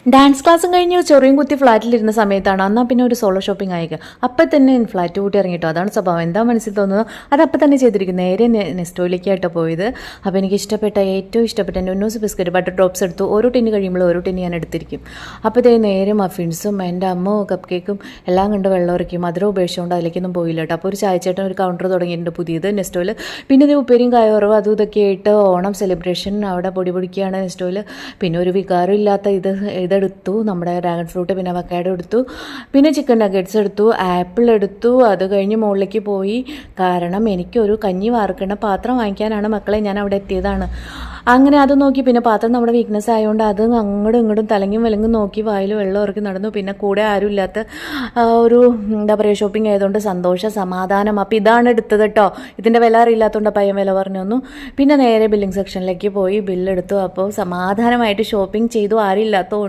Dance ക്ലാസ്സും കഴിഞ്ഞ് ചൊറിയും കുത്തി ഫ്ലാറ്റിലിരുന്ന സമയത്താണ് എന്നാൽ പിന്നെ ഒരു സോളോ ഷോപ്പിംഗ് അയക്കുക. അപ്പം തന്നെ ഫ്ലാറ്റ് കൂട്ടി ഇറങ്ങിയിട്ടോ. അതാണ് സ്വഭാവം. എന്താ മനസ്സിൽ തോന്നുന്നത് അതപ്പം തന്നെ ചെയ്തിരിക്കും. നേരെ നെസ്റ്റോയിലേക്കായിട്ടോ പോയത്. അപ്പോൾ എനിക്ക് ഏറ്റവും ഇഷ്ടപ്പെട്ട ന്യൂസ് ബിസ്ക്കറ്റ് ബട്ടർ ടോപ്സ് എടുത്തു. ഓരോ ടിന്ന് കഴിയുമ്പോൾ ഓരോ ടിന്ന് ഞാൻ എടുത്തിരിക്കും. അപ്പോൾ ഇതേ നേരെ മഫിൻസും എൻ്റെ അമ്മ കപ്പ് കേക്കും എല്ലാം കണ്ട് വെള്ളം ഇറക്കി മധുരം ഉപേക്ഷിച്ചുകൊണ്ട് അതിലേക്കൊന്നും പോയില്ല കേട്ടോ. അപ്പോൾ ഒരു ചായച്ചേട്ടൻ ഒരു കൗണ്ടർ തുടങ്ങിയിട്ടുണ്ട് പുതിയത് നെസ്റ്റോയിൽ. പിന്നെ ഇത് ഉപ്പേരിയും കായവറവും അതും ഇതൊക്കെ ആയിട്ട് ഓണം സെലിബ്രേഷൻ അവിടെ പൊടി പൊടിക്കുകയാണ് നെസ്റ്റോയിൽ. പിന്നെ ഒരു വികാരം ഇല്ലാത്ത ഇതെടുത്തു, നമ്മുടെ ഡ്രാഗൺ ഫ്രൂട്ട്, പിന്നെ അവക്കാഡോ എടുത്തു, പിന്നെ ചിക്കൻ നഗറ്റ്സ് എടുത്തു, ആപ്പിൾ എടുത്തു. അത് കഴിഞ്ഞ് മുകളിലേക്ക് പോയി. കാരണം എനിക്കൊരു കഞ്ഞി വാർക്കുന്ന പാത്രം വാങ്ങിക്കാനാണ് മക്കളെ ഞാൻ അവിടെ എത്തിയതാണ്. അങ്ങനെ അത് നോക്കി. പിന്നെ പാത്രം നമ്മുടെ വീക്ക്നെസ് ആയതുകൊണ്ട് അത് അങ്ങോട്ടും ഇങ്ങോട്ടും തലങ്ങും വിലങ്ങും നോക്കി വായിൽ വെള്ളം ഇറക്കി നടന്നു. പിന്നെ കൂടെ ആരും ഇല്ലാത്ത ഒരു എന്താ പറയുക ഷോപ്പിംഗ് ആയതുകൊണ്ട് സന്തോഷം, സമാധാനം. അപ്പോൾ ഇതാണ് എടുത്തത് കേട്ടോ. ഇതിൻ്റെ വില അറിയില്ലാത്തതുകൊണ്ട് പയ്യൻ വില പറഞ്ഞു തന്നു. പിന്നെ നേരെ ബില്ലിംഗ് സെക്ഷനിലേക്ക് പോയി ബില്ലെടുത്തു. അപ്പോൾ സമാധാനമായിട്ട് ഷോപ്പിംഗ് ചെയ്തു. ആരും ഇല്ലാത്തതുകൊണ്ട്